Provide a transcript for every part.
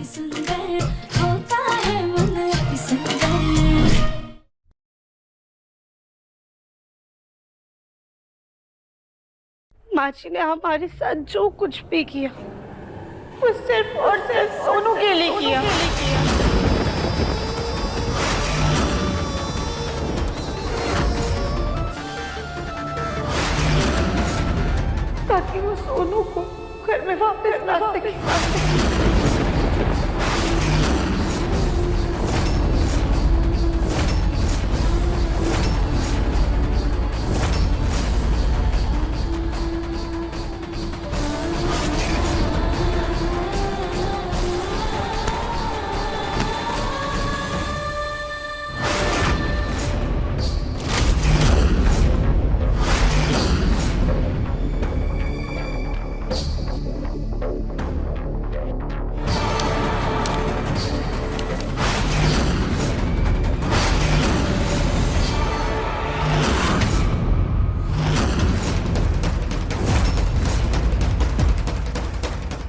सुंदर होता है मन अति सुंदर। माची ने हमारे साथ जो कुछ भी किया वो सिर्फ और सिर्फ सोनू के लिए किया। ताकि वो सोनू को घर में वापस ला सके।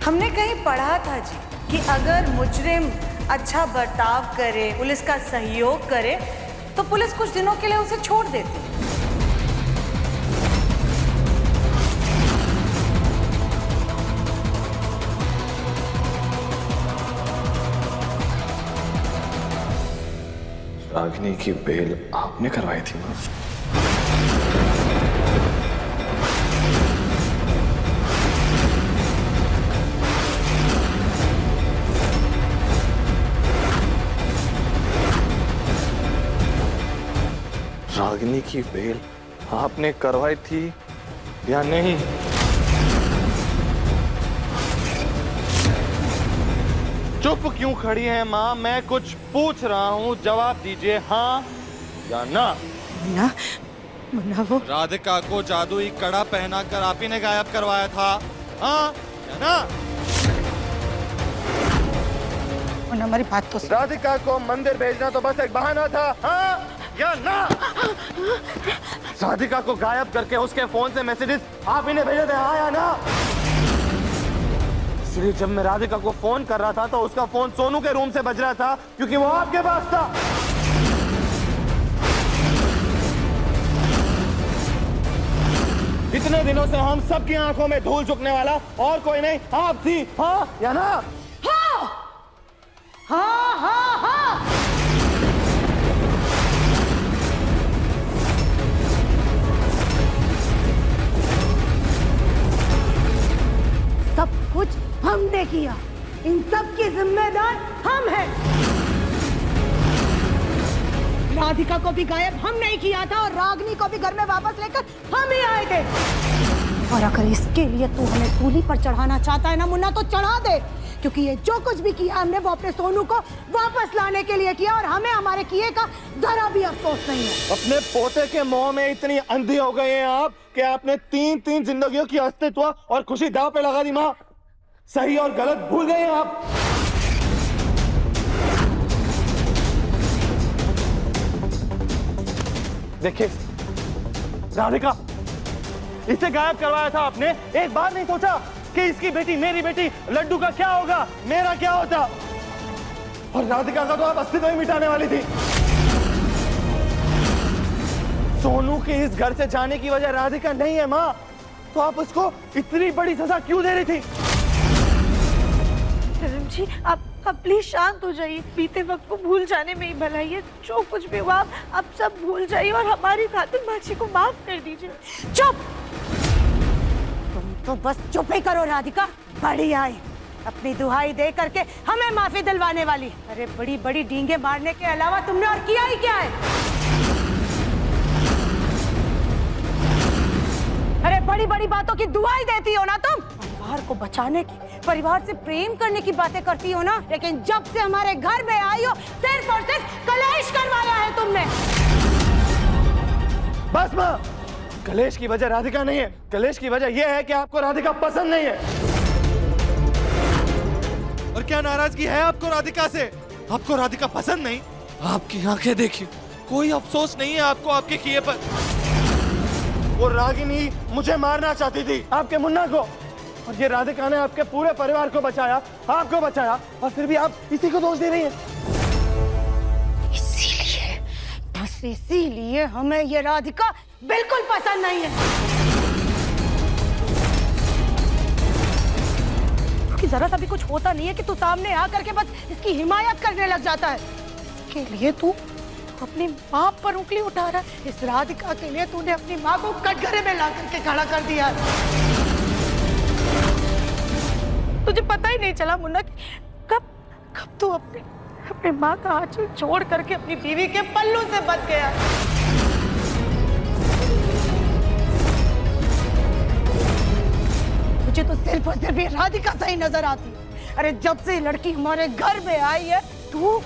हमने कहीं पढ़ा था जी कि अगर मुजरिम अच्छा बर्ताव करे, पुलिस का सहयोग करे, तो पुलिस कुछ दिनों के लिए उसे छोड़ देती है। रागिनी की बेल आपने करवाई थी ना? रागिनी की बेल आपने करवाई थी या नहीं? चुप क्यों खड़ी हैं माँ? मैं कुछ पूछ रहा हूँ, जवाब दीजिए हाँ या ना। मुन्ना, मुन्ना वो राधिका को जादुई कड़ा पहनाकर आप ही ने गायब करवाया था, हाँ या ना? मुन्ना हमारी बात तो सुन। राधिका को मंदिर भेजना तो बस एक बहाना था, हाँ या ना? राधिका को गायब करके उसके फोन से मैसेजेस आप ही ने भेजे थे, हाँ या ना? इसलिए जब मैं राधिका को फोन कर रहा था तो उसका फोन सोनू के रूम से बज रहा था, क्योंकि वो आपके पास था। इतने दिनों से हम सबकी आंखों में धूल झुकने वाला और कोई नहीं, आप थी, हाँ या ना? हाँ हाँ हाँ हाँ। सब कुछ हमने किया, इन सब की जिम्मेदार हम हैं। राधिका को भी गायब हम नहीं किया था और रागिनी को भी घर में वापस लेकर हम ही आए थे। और अगर इसके लिए तू हमें सूली पर चढ़ाना चाहता है ना मुन्ना, तो चढ़ा दे, क्योंकि ये जो कुछ भी किया हमने वो अपने सोनू को वापस लाने के लिए किया और हमें हमारे किए का जरा भी अफसोस नहीं है। अपने पोते के मोह में इतनी अंधी हो गए हैं आप कि आपने तीन जिंदगियों की अस्तित्व और खुशी दांव पे लगा दी माँ। सही और गलत भूल गए हैं आप। देखिए राधिका, इसे गायब करवाया था आपने, एक बार नहीं सोचा कि इसकी बेटी, मेरी बेटी लड्डू का क्या होगा, मेरा क्या होता? और राधिका का तो आप अस्तित्व ही मिटाने वाली थी। सोनू के इस घर से जाने की वजह राधिका नहीं है माँ, तो आप उसको इतनी बड़ी सजा क्यों दे रही थी? जी आप प्लीज शांत हो जाइए। बीते वक्त को भूल जाने में ही भलाई है। जो कुछ भी हुआ आप सब भूल जाइए और हमारी खातिर माची को माफ कर दीजिए। चुप! तुम तो बस चुप ही करो राधिका। बड़ी आई अपनी दुहाई दे करके हमें माफी दिलवाने वाली। अरे बड़ी बड़ी डींगे मारने के अलावा तुमने और किया ही क्या है? अरे बड़ी बड़ी बातों की दुहाई देती हो ना तुम। परिवार को बचाने की, परिवार से प्रेम करने की बातें करती हो ना, लेकिन जब से हमारे घर में आई हो सिर्फ और सिर्फ कलेश करवाया है तुमने। बस माँ, कलेश की वजह राधिका नहीं है, कलेश की वजह यह है कि आपको राधिका पसंद नहीं है। और क्या नाराजगी है आपको राधिका से? आपको राधिका पसंद नहीं? आपकी आंखें देखिए, कोई अफसोस नहीं है आपको आपके किए पर। वो रागिनी मुझे मारना चाहती थी, आपके मुन्ना को, और ये राधिका ने आपके पूरे परिवार को बचाया, आपको बचाया, और फिर भी आप इसी को दोष दे रही हैं। इसीलिए, बस इसीलिए हमें ये राधिका बिल्कुल पसंद नहीं है। क्योंकि जरा सा भी कुछ होता नहीं है कि तू सामने आकर के बस इसकी हिमायत करने लग जाता है। इसके लिए तू अपनी माँ पर उंगली उठा रहा है। इस राधिका के लिए तूने अपनी माँ को कटघरे में ला करके खड़ा कर दिया। तुझे पता ही नहीं चला मुन्ना कि कब तू अपने माँ का आंचल छोड़ करके अपनी बीवी के पल्लू से बच गया। मुझे तो सिर्फ और सिर्फ ये राधिका सही नजर आती है। अरे जब से ये लड़की हमारे घर में आई है, तू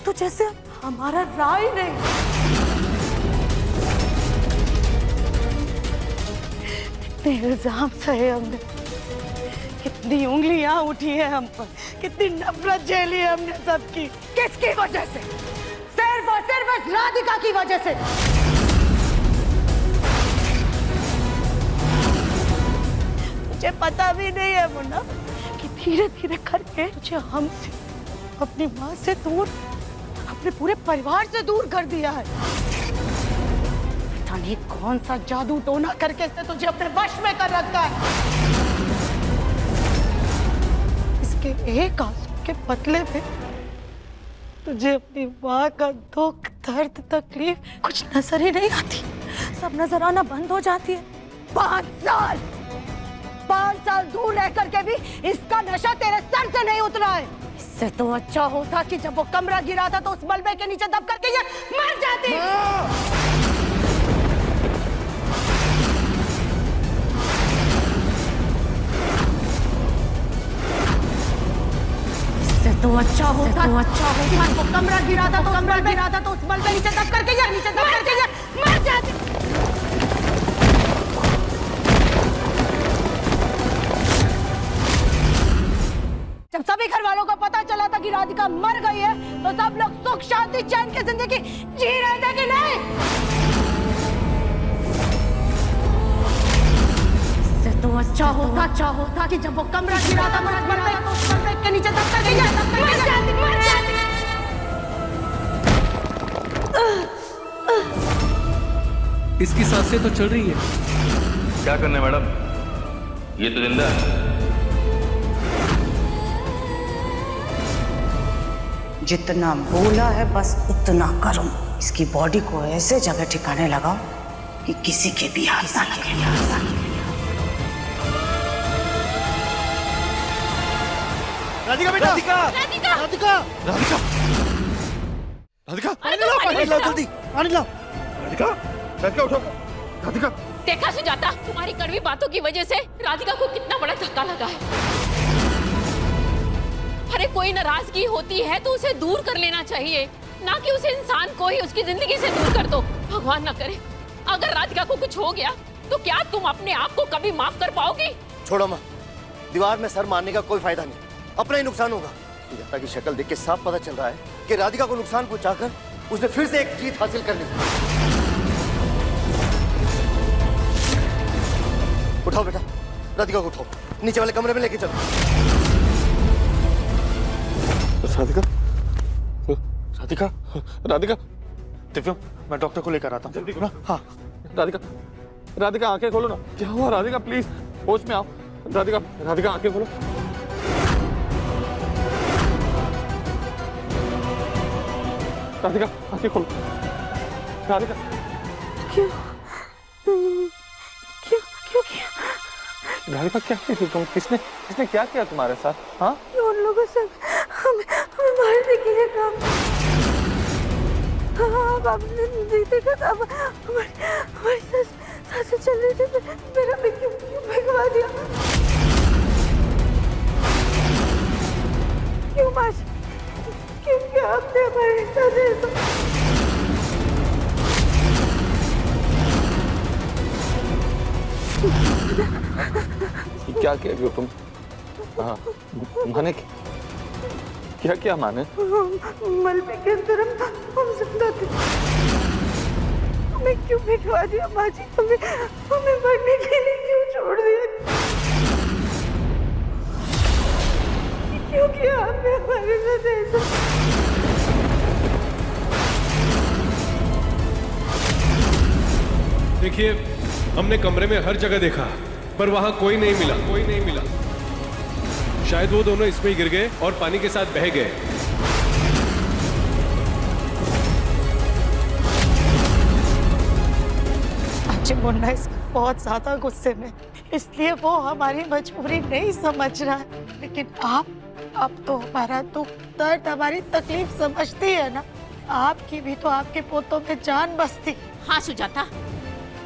तो जैसे हमारा राय नहीं। कितने इल्जाम सहे हमने, कितनी उंगलियां उठी है हम पर, कितनी नफरत झेली है हमने सबकी। किसकी वजह से? सिर्फ और सिर्फ इस राधिका की वजह से। मुझे पता भी नहीं है मुन्ना कि धीरे धीरे करके तुझे हमसे, अपनी माँ से दूर, अपने पूरे परिवार से दूर कर दिया है। पता नहीं कौन सा जादू टोना करके इसने तुझे अपने वश में कर रखा है। इसके एक आंसू के बदले में तुझे अपनी माँ का दुख, दर्द, तकलीफ कुछ नजर ही नहीं आती। सब नजर आना बंद हो जाती है। 5 साल दूर रह करके भी इसका नशा तेरे सर से नहीं उतरा है। इससे तो अच्छा होता कि जब वो कमरा गिरा था तो उस मलबे के नीचे दब करके ये मर जाती। इससे तो अच्छा होता कि जब वो कमरा गिरा था तो उस मलबे नीचे दब करके ये मर जाती। जब सभी घर वालों को पता चला था कि राधिका मर गई है, तो सब लोग सुख शांति चैन की जिंदगी जी रहे थे कि नहीं? इससे तो अच्छा होता कि जब वो कमरा गिरा था तो उस मलबे के नीचे दब कर मर जाती। इसकी सांसें तो चल रही है। क्या करना है मैडम? ये तो जिंदा है। जितना बोला है बस उतना करूं। इसकी बॉडी को ऐसे जगह ठिकाने लगाओ कि किसी के भी हाथ ना लगे। राधिका बेटा, राधिका पानी लाओ जल्दी, पानी लाओ। राधिका उठो। राधिका, देखा सुजाता, तुम्हारी कड़वी बातों की वजह से राधिका को कितना बड़ा धक्का लगा है। अरे कोई नाराजगी होती है तो उसे दूर कर लेना चाहिए, ना कि उस इंसान को ही उसकी जिंदगी से दूर कर दो। भगवान ना करे अगर राधिका को कुछ हो गया तो क्या तुम अपने आप को कभी माफ कर पाओगी? छोड़ो माँ, दीवार में सर मारने का कोई फायदा नहीं, अपना ही नुकसान होगा। सुजाता की शक्ल देख के साफ पता चल रहा है कि राधिका को नुकसान पहुंचाकर उसने फिर से एक जीत हासिल कर ली। उठाओ बेटा, राधिका को उठाओ, नीचे वाले कमरे में लेके चलो। राधिका, राधिका, दिव्यम, मैं डॉक्टर को लेकर आता हूँ ना। हाँ, राधिका आंखें खोलो ना। क्या हुआ राधिका? प्लीज होश में आओ। राधिका आंखें खोलो। राधिका आंखें खोलो। राधिका, क्यों किया? राधिका क्या की तुम? किसने क्या किया तुम्हारे साथ? हाँ, उन लोगों से हमें मारने के लिए काम। हाँ, आपने देखा था, हमारी सांसें चल रही थी, मेरा भी क्यों भगवा दिया? क्यों माश? क्यों क्या आपने हमारे साथ ऐसा? क्या किया जो तुम? हाँ, माने क्या किया माने? मलबे के अंदर हम जिंदा थे। हमें क्यों भिजवा दिया माँ जी? हमें मरने के लिए क्यों छोड़ दिया? क्यों किया आपने हमारे साथ ऐसा? देखिए, हमने कमरे में हर जगह देखा पर वहां कोई नहीं मिला। शायद वो दोनों इसमें ही गिर गए और पानी के साथ बह गए। अच्छे मुन्ना इस बहुत ज्यादा गुस्से में, इसलिए वो हमारी मजबूरी नहीं समझ रहा है। लेकिन आप तो हमारा दुख दर्द, हमारी तकलीफ समझती है ना। आपकी भी तो आपके पोतों में जान बसती। हाँ सुजाता,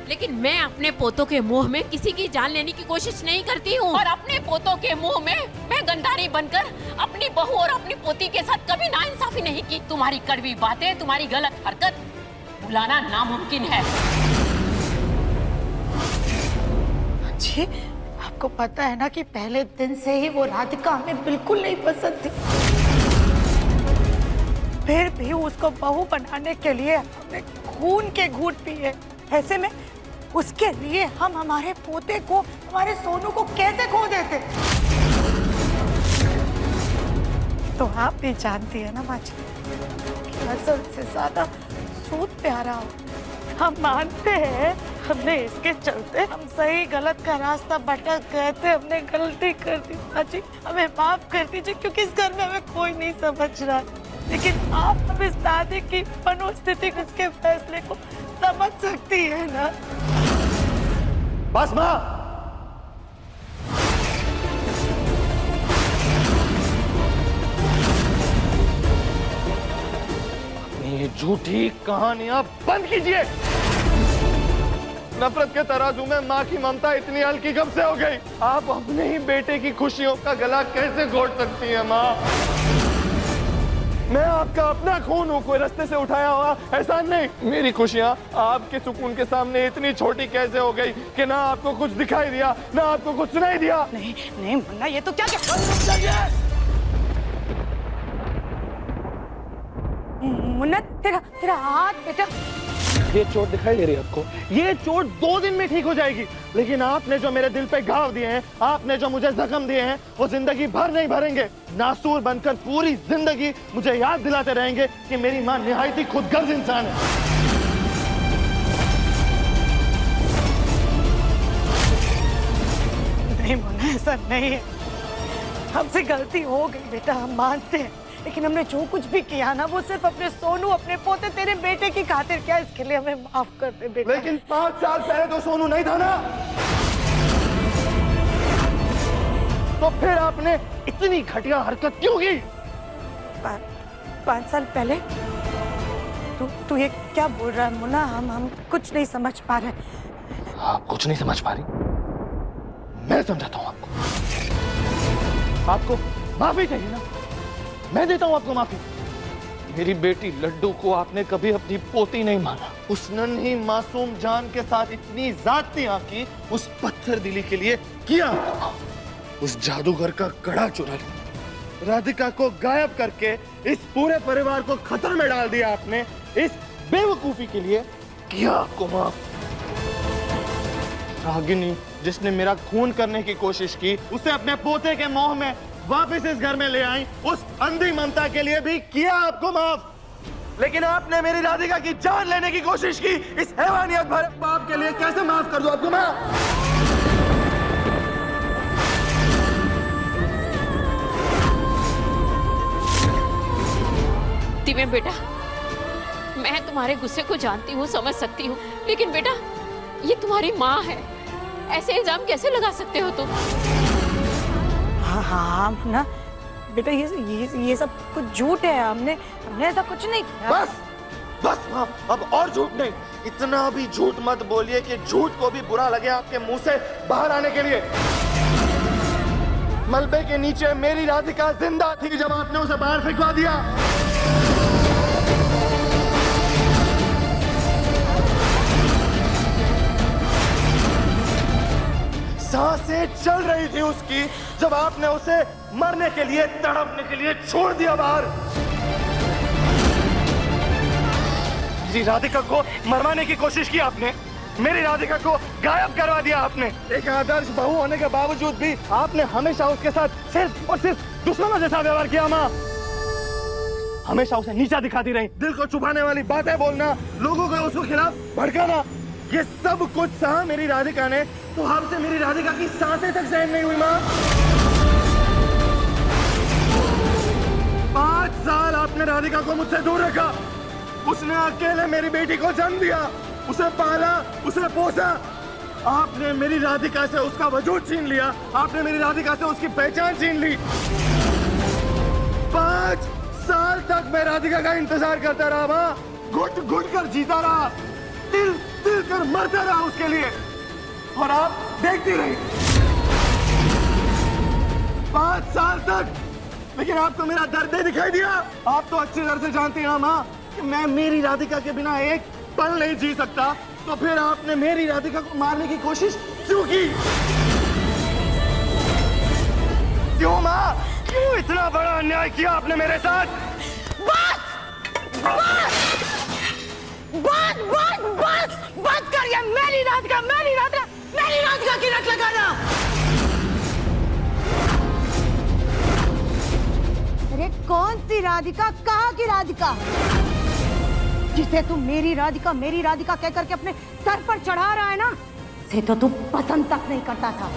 लेकिन मैं अपने पोतों के मुंह में किसी की जान लेने की कोशिश नहीं करती हूँ। और अपने पोतों के मुंह में मैं गंधारी बनकर अपनी बहू और अपनी पोती के साथ कभी नाइंसाफी नहीं की। तुम्हारी कड़वी बातें, तुम्हारी गलत हरकत भुलाना नामुमकिन है। जी, आपको पता है ना कि पहले दिन से ही वो राधिका हमें बिल्कुल नहीं पसंद थी। फिर भी उसको बहू बनाने के लिए हमने खून के घूंट पिए। ऐसे में उसके लिए हम हमारे पोते को, हमारे सोनू को कैसे खो देते? तो आप भी जानती है ना माँ जी कि असल से ज्यादा सूद प्यारा हो। हम मानते हैं हमने इसके चलते हम सही गलत का रास्ता भटक गए थे, हमने गलती कर दी। माँ जी हमें माफ कर दीजिए, क्योंकि इस घर में हमें कोई नहीं समझ रहा। लेकिन आप अब इस दादी की मनोस्थिति, उसके फैसले को समझ सकती है ना। बस माँ, अपनी ये झूठी कहानियां बंद कीजिए। नफरत के तराजू में माँ की ममता इतनी हल्की कब से हो गई? आप अपने ही बेटे की खुशियों का गला कैसे घोट सकती हैं माँ? मैं आपका अपना खून हूँ, कोई रास्ते से उठाया हुआ एहसान नहीं। मेरी खुशियाँ आपके सुकून के सामने इतनी छोटी कैसे हो गई कि ना आपको कुछ दिखाई दिया, ना आपको कुछ सुनाई दिया? नहीं मुन्ना, ये तो क्या मुन्ना, तेरा हाथ बेटा। ये चोट दिखाई दे रही है आपको? ये चोट 2 दिन में ठीक हो जाएगी, लेकिन आपने जो मेरे दिल पे घाव दिए हैं, आपने जो मुझे जख्म दिए हैं, वो जिंदगी भर नहीं भरेंगे। नासूर बनकर पूरी जिंदगी मुझे याद दिलाते रहेंगे कि मेरी माँ निहायत ही खुदगर्ज इंसान है। नहीं मुन्ना, ऐसा नहीं है। हमसे गलती हो गई बेटा, हम मानते हैं। लेकिन हमने जो कुछ भी किया ना, वो सिर्फ अपने सोनू, अपने पोते, तेरे बेटे की खातिर किया। इसके लिए हमें माफ कर दे बेटा। लेकिन 5 साल पहले तो सोनू नहीं था ना, तो फिर आपने इतनी घटिया हरकत क्यों की? 5 साल पहले? तू ये क्या बोल रहा है मुन्ना? हम कुछ नहीं समझ पा रहे। आप कुछ नहीं समझ पा रही? मैं समझाता हूँ आपको माफी चाहिए ना, मैं देता हूँ आपको माफी। मेरी बेटी लड्डू को आपने कभी अपनी पोती नहीं माना। उस नन्ही मासूम जान के साथ इतनी ज्यादतियां की, उस पत्थर दिली के लिए किया। उस जादूगर का कड़ा चुरा लिया, राधिका को गायब करके इस पूरे परिवार को खतरे में डाल दिया आपने। इस बेवकूफी के लिए किया आपको माफ। रागिनी जिसने मेरा खून करने की कोशिश की, उसे अपने पोते के मोह में वापस इस घर में ले आई, उस अंधी ममता के लिए भी किया आपको माफ। लेकिन आपने मेरी राधिका की जान लेने की कोशिश की, इस हैवानियत भरे पाप के लिए कैसे माफ कर दूं आपको मैं? दिव्य बेटा, मैं तुम्हारे गुस्से को जानती हूँ, समझ सकती हूँ, लेकिन बेटा ये तुम्हारी माँ है, ऐसे इल्जाम कैसे लगा सकते हो तुम? हाँ ना बेटा, ये सब कुछ झूठ है। हमने ऐसा कुछ नहीं किया। बस माँ, अब और झूठ नहीं। इतना भी झूठ मत बोलिए कि झूठ को भी बुरा लगे आपके मुंह से बाहर आने के लिए। मलबे के नीचे मेरी राधिका जिंदा थी जब आपने उसे बाहर फेंकवा दिया। सांसें चल रही थी उसकी जब आपने उसे मरने के लिए, तड़पने के लिए छोड़ दिया बाहर। मेरी राधिका को मरवाने की कोशिश की आपने, मेरी राधिका को गायब करवा दिया आपने। एक आदर्श बहू होने के बावजूद भी आपने हमेशा उसके साथ सिर्फ और सिर्फ दुश्मनों जैसा व्यवहार किया माँ। हमेशा उसे नीचा दिखाती रही, दिल को चुभाने वाली बातें बोलना, लोगों को उसके खिलाफ भड़काना, ये सब कुछ सहा मेरी राधिका ने। तो हमसे मेरी राधिका की सांसें तक सहन नहीं हुई माँ। 5 साल आपने राधिका को मुझसे दूर रखा। उसने अकेले मेरी बेटी को जन्म दिया, उसे पाला, उसे पोसा। आपने मेरी राधिका से उसका वजूद छीन लिया, आपने मेरी राधिका से उसकी पहचान छीन ली। 5 साल तक मैं राधिका का इंतजार करता रहा माँ, घुट घुट कर जीता रहा, दिल दिल कर मरता रहा उसके लिए, और आप देखती रही 5 साल तक। लेकिन आपको मेरा दर्द नहीं दिखाई दिया। आप तो अच्छी तरह से जानती हैं माँ कि मैं मेरी राधिका के बिना एक पल नहीं जी सकता। तो फिर आपने मेरी राधिका को मारने की कोशिश क्यों की? क्यों माँ? क्यों इतना बड़ा अन्याय किया आपने मेरे साथ? बस कर ये मेरी राधिका की रट लगाना। अरे कौन सी राधिका, कहाँ की राधिका जिसे तू मेरी राधिका कह करके अपने सर पर चढ़ा रहा है ना, से तो तू पसंद तक नहीं करता था।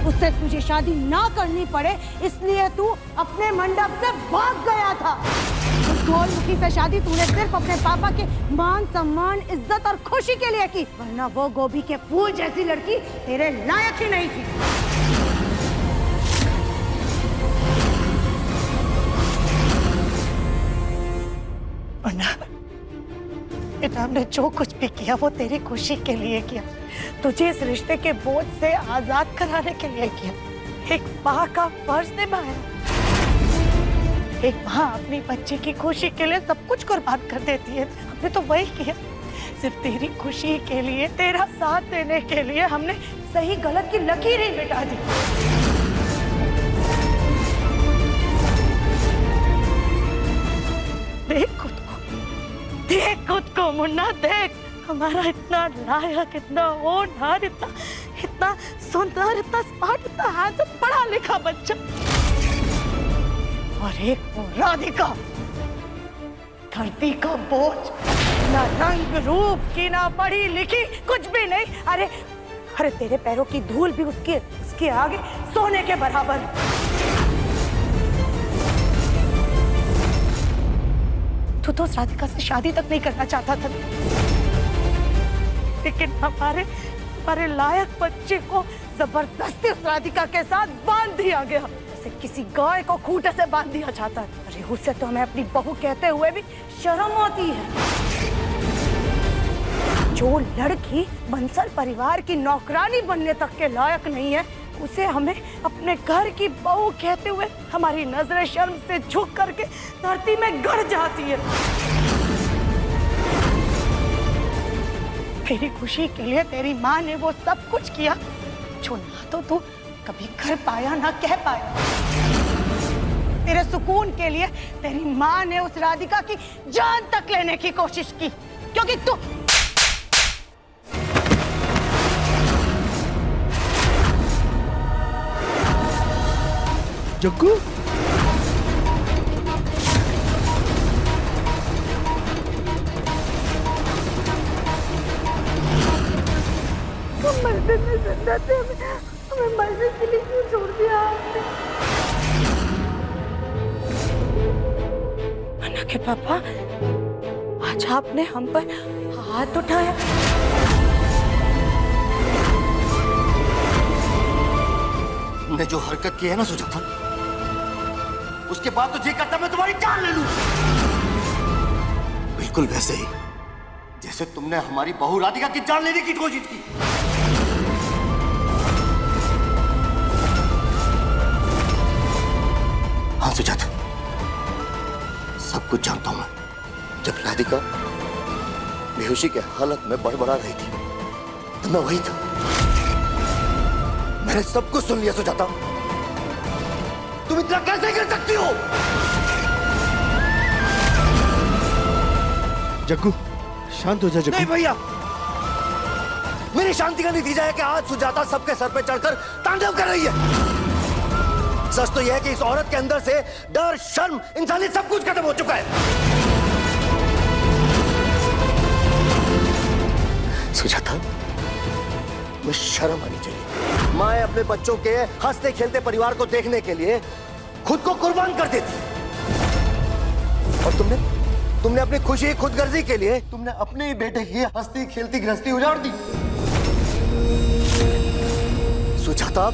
उससे तुझे शादी ना करनी पड़े इसलिए तू अपने मंडप से भाग गया था। उस गोलमुखी से शादी तूने सिर्फ अपने पापा के मान सम्मान, इज्जत और खुशी के लिए की, वरना वो गोभी के फूल जैसी लड़की तेरे लायक ही नहीं थी। बेटा, हमने जो कुछ भी किया वो तेरी खुशी के लिए किया, तुझे इस रिश्ते के बोझ से आजाद कराने के लिए किया। एक माँ का फर्ज निभाया। एक माँ अपनी बच्चे की खुशी के लिए सब कुछ कुर्बान कर देती है। हमने तो वही किया। सिर्फ तेरी खुशी के लिए, तेरा साथ देने के लिए हमने सही गलत की लकीर ही मिटा दी। देख खुद को मुन्ना, देख हमारा इतना लायक, इतना होनहार, इतना सुंदर, इतना स्मार्ट, इतना हैंडसम, पढ़ा लिखा बच्चा, और एक वो राधिका, धरती का बोझ, ना रंग रूप की, ना पढ़ी लिखी, कुछ भी नहीं। अरे तेरे पैरों की धूल भी उसके आगे सोने के बराबर। तू तो उस राधिका से शादी तक नहीं करना चाहता था, लेकिन हमारे लायक बच्चे को जबरदस्ती उस राधिका के साथ बांध दिया गया, जैसे किसी गाय को खूंटे से बांध दिया जाता है। अरे उससे तो हमें अपनी बहू कहते हुए भी शर्म आती है। जो लड़की बंसल परिवार की नौकरानी बनने तक के लायक नहीं है, उसे हमें अपने घर की बहू कहते हुए हमारी नजरें शर्म से झुक करके धरती में गड़ जाती है। तेरी खुशी के लिए तेरी माँ ने वो सब कुछ किया जो ना तो तू कभी कर पाया, ना कह पाया। तेरे सुकून के लिए तेरी माँ ने उस राधिका की जान तक लेने की कोशिश की, क्योंकि तू जग्गू, हम मरने में जिंदा थे, हमें मरने के लिए क्यों छोड़ दिया आपने? अन्ना के पापा, आज आपने हम पर हाथ उठाया। तुमने जो हरकत की है ना सुजाता, उसके बाद तो जी करता मैं तुम्हारी जान ले लूं। बिल्कुल वैसे ही जैसे तुमने हमारी बहू राधिका की जान लेने की कोशिश की। हाँ सुजाता, सब कुछ जानता हूं मैं। जब राधिका बेहोशी के हालत में बड़बड़ा रही थी तो मैं वही था। मैंने सब कुछ सुन लिया सुजाता। तुम इतना कैसे कर सकती हो? जग्गू शांत हो जा। जग्गू नहीं भैया, मेरी शांति का नतीजा है कि आज सुजाता सबके सर पे चढ़कर तांडव कर रही है। सच तो यह है कि इस औरत के अंदर से डर, शर्म, इंसानियत सब कुछ खत्म हो चुका है। सुजाता, मुझे शर्म आनी चाहिए। माँ अपने बच्चों के हंसते खेलते परिवार को देखने के लिए खुद को कुर्बान कर देती, और तुमने अपनी खुशी, खुदगर्जी के लिए तुमने अपने ही बेटे की हंसती खेलती गृहस्थी उजाड़ दी। सुजाता,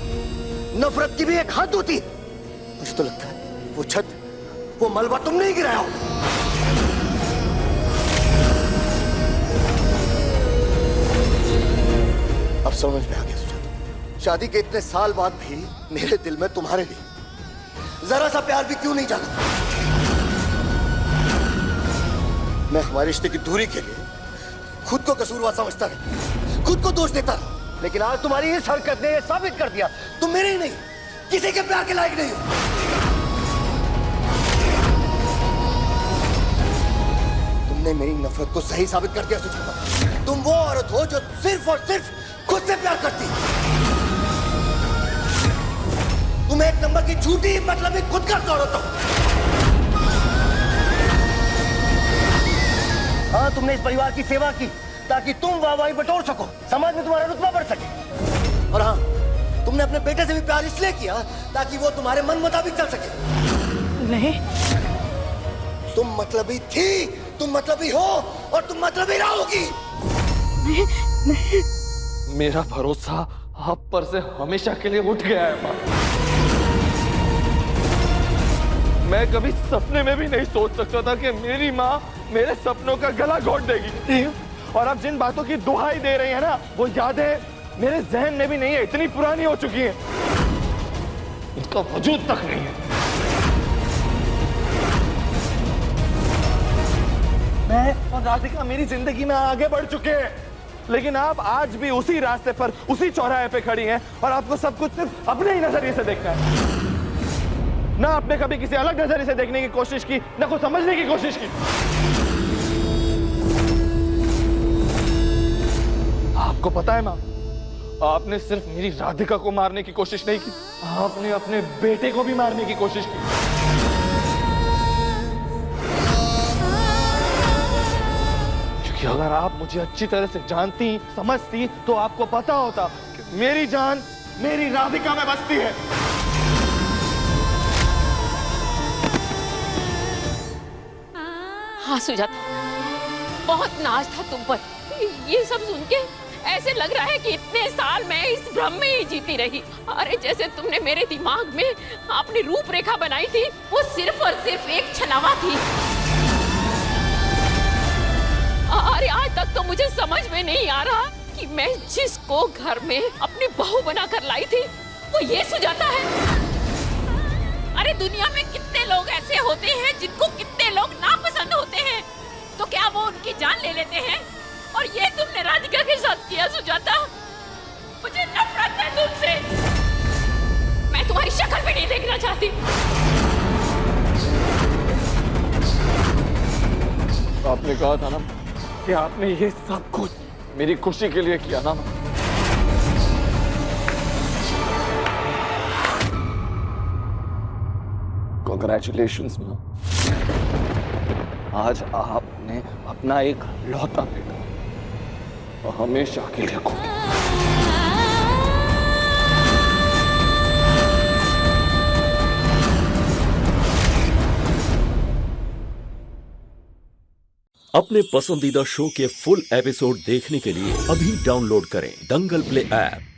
नफरत की भी एक हद होती है। मुझे तो लगता है वो छत, वो मलबा तुमने ही गिराया होगा। अब समझ में आ गया सुजाता, शादी के इतने साल बाद भी मेरे दिल में तुम्हारे लिए जरा सा प्यार भी क्यों नहीं जागा। मैं हमारे रिश्ते की दूरी के लिए खुद को कसूरवार समझता रहा, खुद को दोष देता रहा, लेकिन आज तुम्हारी इस हरकत ने यह साबित कर दिया तुम मेरे ही नहीं, किसी के प्यार के लायक नहीं हो। तुमने मेरी नफरत को सही साबित कर दिया सुजाता। तुम वो औरत हो जो सिर्फ और सिर्फ खुद से प्यार करती है। तुम एक नंबर की झूठी, मतलब एक खुदगर्ज औरत हो। हाँ, तुमने इस परिवार की सेवा की ताकि तुम वाहवाही बटोर सको, समाज में तुम्हारा रुतबा बढ़ सके। और हाँ, तुमने अपने बेटे से भी प्यार इसलिए किया ताकि वो तुम्हारे मन मुताबिक चल सके। नहीं, तुम मतलबी थी, तुम मतलबी हो, और तुम मतलबी रहोगी। नहीं। मेरा भरोसा आप पर से हमेशा के लिए उठ गया है माँ। मैं कभी सपने में भी नहीं सोच सकता था कि मेरी माँ मेरे सपनों का गला घोट देगी। और अब जिन बातों की दुहाई दे रही है ना, वो यादें मेरे जहन में भी नहीं है, इतनी पुरानी हो चुकी है, इनका वजूद तक नहीं है। मैं और राधिका मेरी जिंदगी में आगे बढ़ चुके हैं, लेकिन आप आज भी उसी रास्ते पर, उसी चौराहे पे खड़ी हैं, और आपको सब कुछ सिर्फ अपने ही नजरिए से देखना है। ना आपने कभी किसी अलग नजरिए से देखने की कोशिश की, ना कुछ समझने की कोशिश की। आपको पता है माँ, आपने सिर्फ मेरी राधिका को मारने की कोशिश नहीं की, आपने अपने बेटे को भी मारने की कोशिश की। क्योंकि अगर आप मुझे अच्छी तरह से जानती, समझती, तो आपको पता होता कि मेरी जान मेरी राधिका में बसती है। हाँ सुजाता, बहुत नाज था तुम पर। ये सब सुन के ऐसे लग रहा है कि इतने साल मैं इस भ्रम में ही जीती रही। अरे जैसे तुमने मेरे दिमाग में अपनी रूपरेखा बनाई थी, वो सिर्फ और सिर्फ एक छलावा थी। अरे आज तक तो मुझे समझ में नहीं आ रहा कि मैं जिसको घर में अपनी बहू बनाकर लाई थी, वो ये सुजाता है। अरे दुनिया में कितने लोग ऐसे होते हैं जिनको कितने लोग नापसंद होते हैं, तो क्या वो उनकी जान ले लेते हैं? और ये तुमने राधिका के साथ किया सुजाता। मुझे नफरत है तुमसे, मैं तुम्हारी शक्ल भी नहीं देखना चाहती। आपने कहा था ना कि आपने ये सब कुछ मेरी खुशी के लिए किया ना। Congratulations माँ, आज आपने अपना एक लौता बेटा हमेशा के लिए खो दिया। अपने पसंदीदा शो के फुल एपिसोड देखने के लिए अभी डाउनलोड करें दंगल प्ले ऐप।